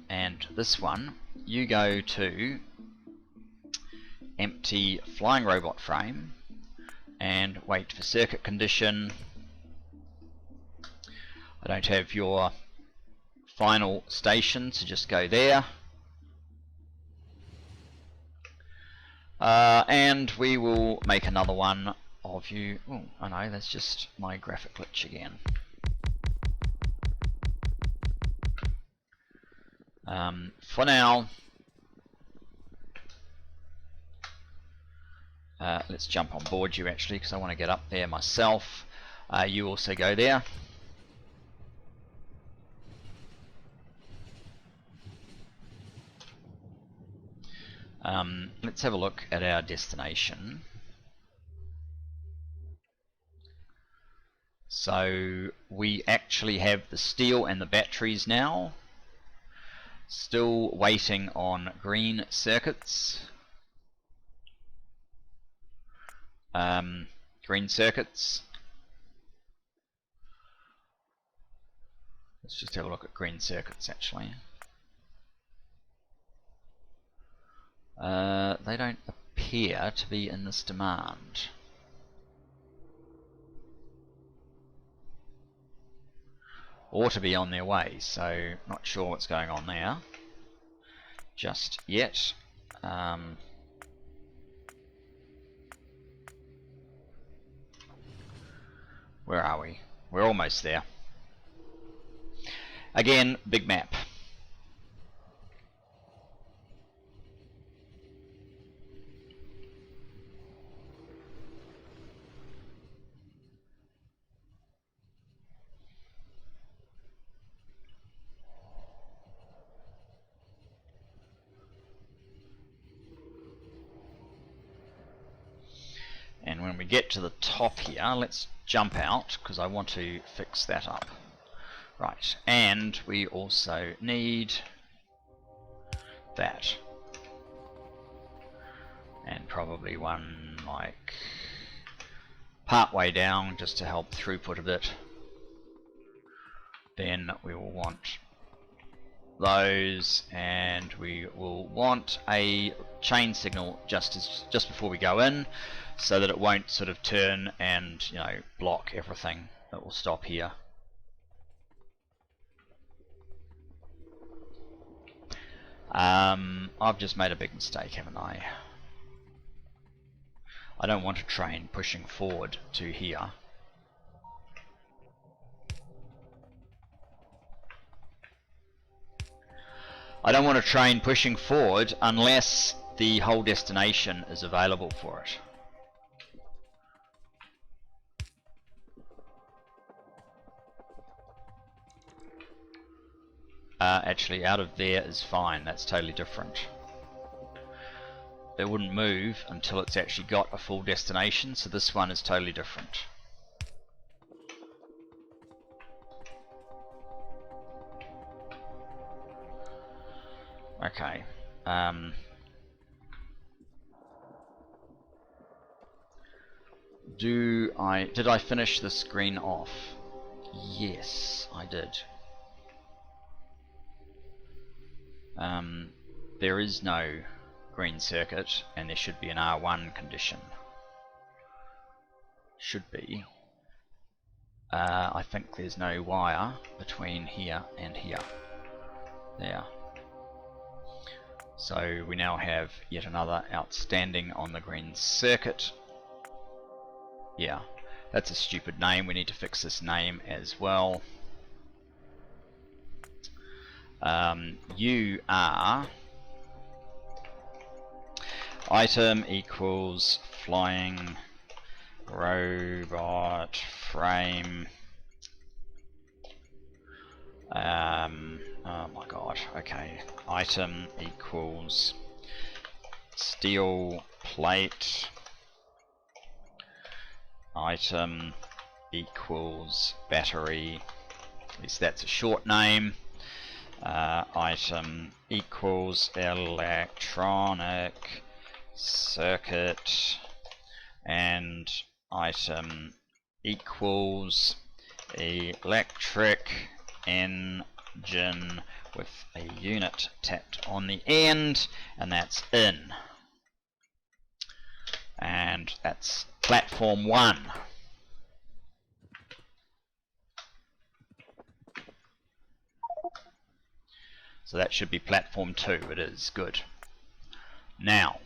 And this one, you go to empty flying robot frame and wait for circuit condition. I don't have your final station, so just go there. And we will make another one of you. Oh, I know, that's just my graphic glitch again. For now, let's jump on board you actually, because I want to get up there myself. You also go there. Let's have a look at our destination. So we actually have the steel and the batteries now. Still waiting on green circuits. Green circuits. Let's just have a look at green circuits actually. They don't appear to be in this demand. Or to be on their way, so not sure what's going on there just yet. Where are we? We're almost there. Again, big map. And when we get to the top here, let's jump out because I want to fix that up. Right, and we also need that. And probably one like part way down just to help throughput a bit. Then we will want those, and we will want a chain signal just before we go in, so that it won't sort of turn and, you know, block everything. It will stop here. I've just made a big mistake, haven't I? I don't want a train pushing forward to here. I don't want a train pushing forward unless the whole destination is available for it. Actually, out of there is fine. That's totally different. It wouldn't move until it's actually got a full destination, so this one is totally different. Okay. Did I finish the screen off? Yes, I did. There is no green circuit, and there should be an R1 condition. Should be. I think there's no wire between here and here. There. So we now have yet another outstanding on the green circuit. Yeah, that's a stupid name. We need to fix this name as well. You are item equals flying robot frame. Oh my god, okay. Item equals steel plate. Item equals battery. At least that's a short name. Item equals electronic circuit. And item equals electric engine with a unit tapped on the end, and that's in. And that's platform 1. So that should be platform 2. It is. Good. Now,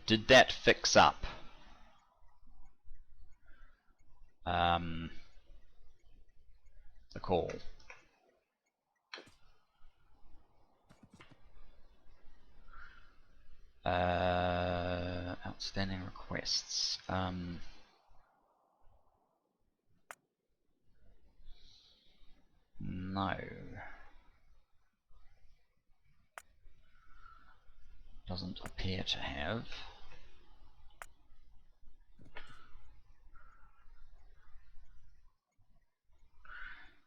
did that fix up the call? Outstanding requests. No. Doesn't appear to have.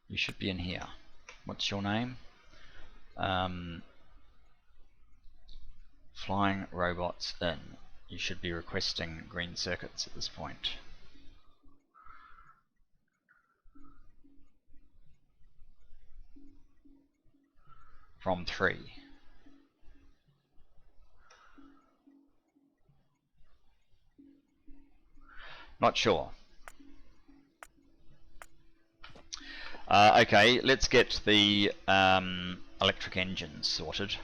You should be in here. What's your name? Flying robots in. You should be requesting green circuits at this point. From 3. Not sure. Okay, let's get the electric engines sorted.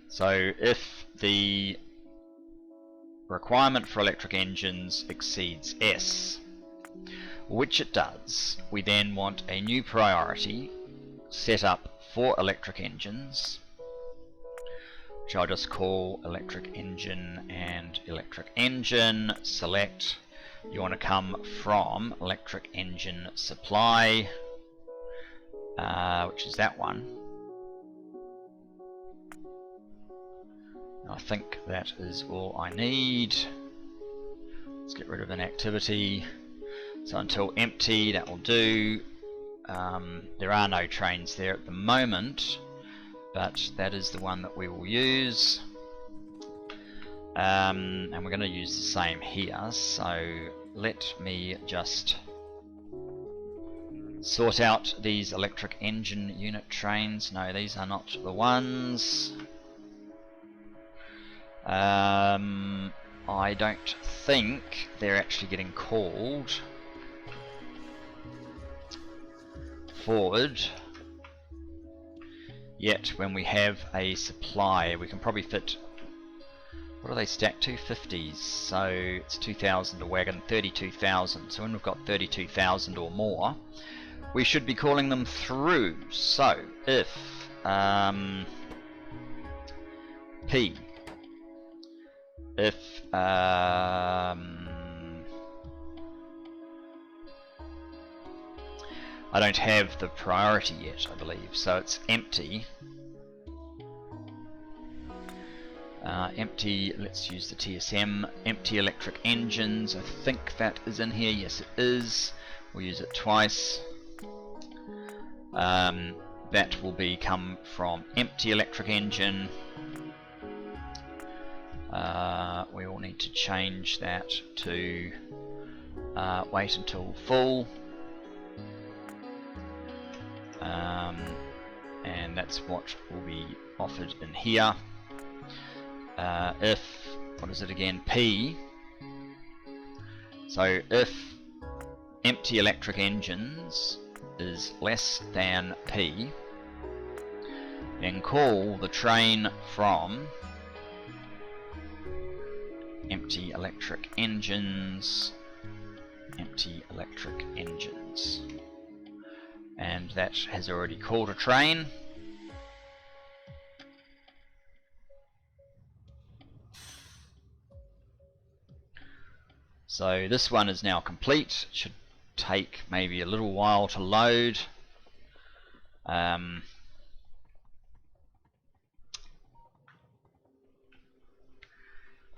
So if the requirement for electric engines exceeds S, which it does, we then want a new priority set up for electric engines, which I'll just call electric engine and electric engine. Select. You want to come from electric engine supply, which is that one. I think that is all I need. Let's get rid of an activity. So until empty, that will do. There are no trains there at the moment, but that is the one that we will use. And we're going to use the same here, so let me just sort out these electric engine unit trains. No, these are not the ones. I don't think they're actually getting called forward yet. When we have a supply, we can probably fit, what do they stack to? 50s, so it's 2,000 a wagon, 32,000. So when we've got 32,000 or more, we should be calling them through. So if P, if I don't have the priority yet, I believe, so it's empty. Empty, let's use the TSM, empty electric engines. I think that is in here. Yes, it is. We'll use it twice. That will come from empty electric engine. We will need to change that to wait until full. And that's what will be offered in here. If, what is it again, P, so if empty electric engines is less than P, then call the train from empty electric engines, empty electric engines. And that has already called a train. So this one is now complete. It should take maybe a little while to load.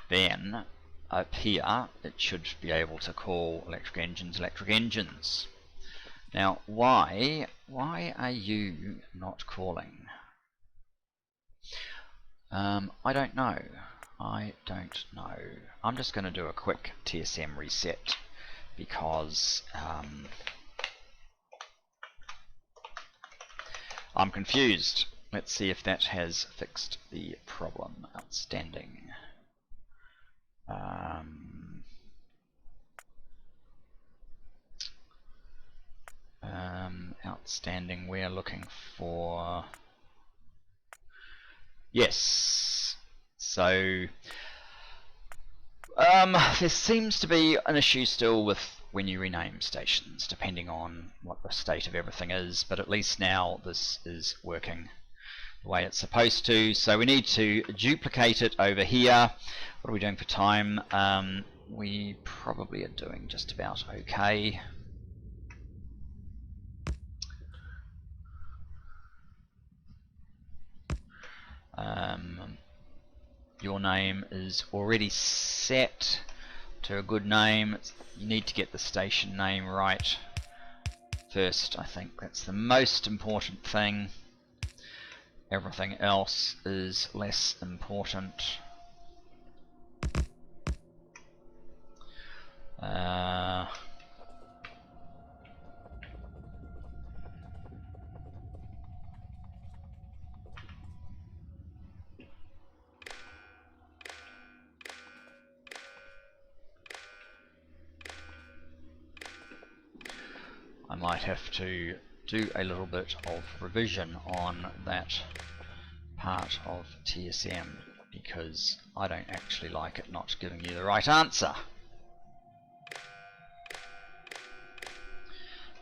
Then up here it should be able to call electric engines, electric engines. Now why are you not calling? I don't know. I don't know. I'm just going to do a quick TSM reset because I'm confused. Let's see if that has fixed the problem. Outstanding. Outstanding. We're looking for... Yes. So there seems to be an issue still with when you rename stations, depending on what the state of everything is, but at least now this is working the way it's supposed to. So we need to duplicate it over here. What are we doing for time? We probably are doing just about okay. Your name is already set to a good name. You need to get the station name right first. I think that's the most important thing. Everything else is less important. I might have to do a little bit of revision on that part of TSM because I don't actually like it not giving you the right answer.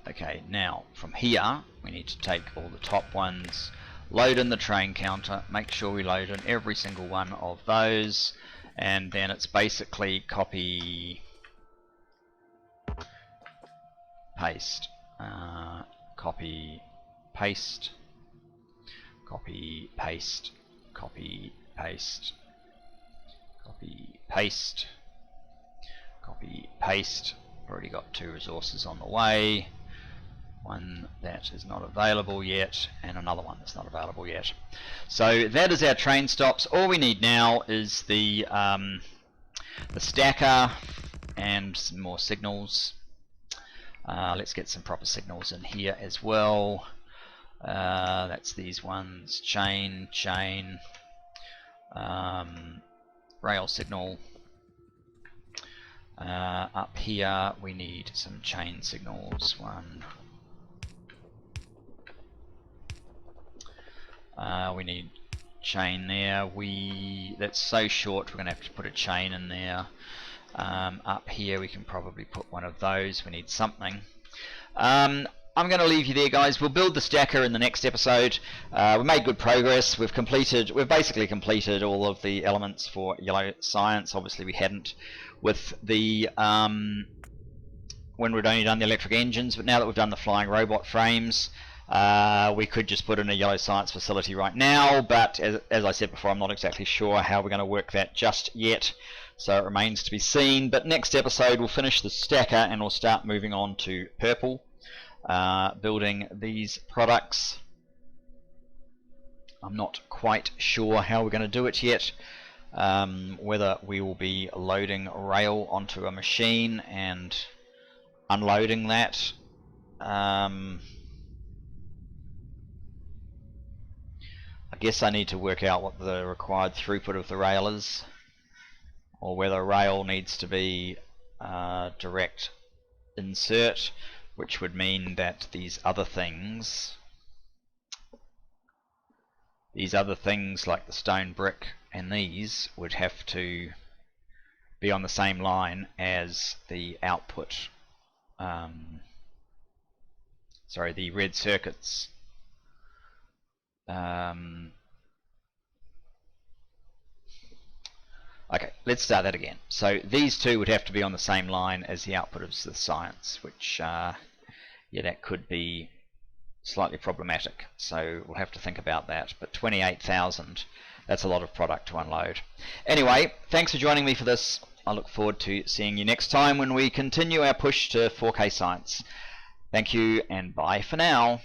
Okay, now from here we need to take all the top ones, load in the train counter, make sure we load in every single one of those, and then it's basically copy, paste, copy, paste, copy, paste, copy, paste, copy, paste, copy, paste. Already got 2 resources on the way. One that is not available yet, and another one that's not available yet. So that is our train stops. All we need now is the stacker and some more signals. Let's get some proper signals in here as well. That's these ones: chain, chain, rail signal. Up here we need some chain signals. We need chain there. That's so short, we're going to have to put a chain in there. Up here we can probably put one of those. We need something. I'm going to leave you there, guys. We'll build the stacker in the next episode. We made good progress. We've basically completed all of the elements for yellow science. Obviously we hadn't with the when we'd only done the electric engines, but now that we've done the flying robot frames, we could just put in a yellow science facility right now, but as I said before, I'm not exactly sure how we're going to work that just yet, so it remains to be seen. But next episode we'll finish the stacker and we'll start moving on to purple, building these products. I'm not quite sure how we're going to do it yet, whether we will be loading rail onto a machine and unloading that. I guess I need to work out what the required throughput of the rail is, or whether rail needs to be direct insert, which would mean that these other things these other things like the stone brick and these would have to be on the same line as the output, sorry, the red circuits. Okay, let's start that again. So these two would have to be on the same line as the output of the science, which yeah, that could be slightly problematic, so we'll have to think about that. But 28,000, that's a lot of product to unload. Anyway, thanks for joining me for this. I look forward to seeing you next time when we continue our push to 4K science. Thank you and bye for now.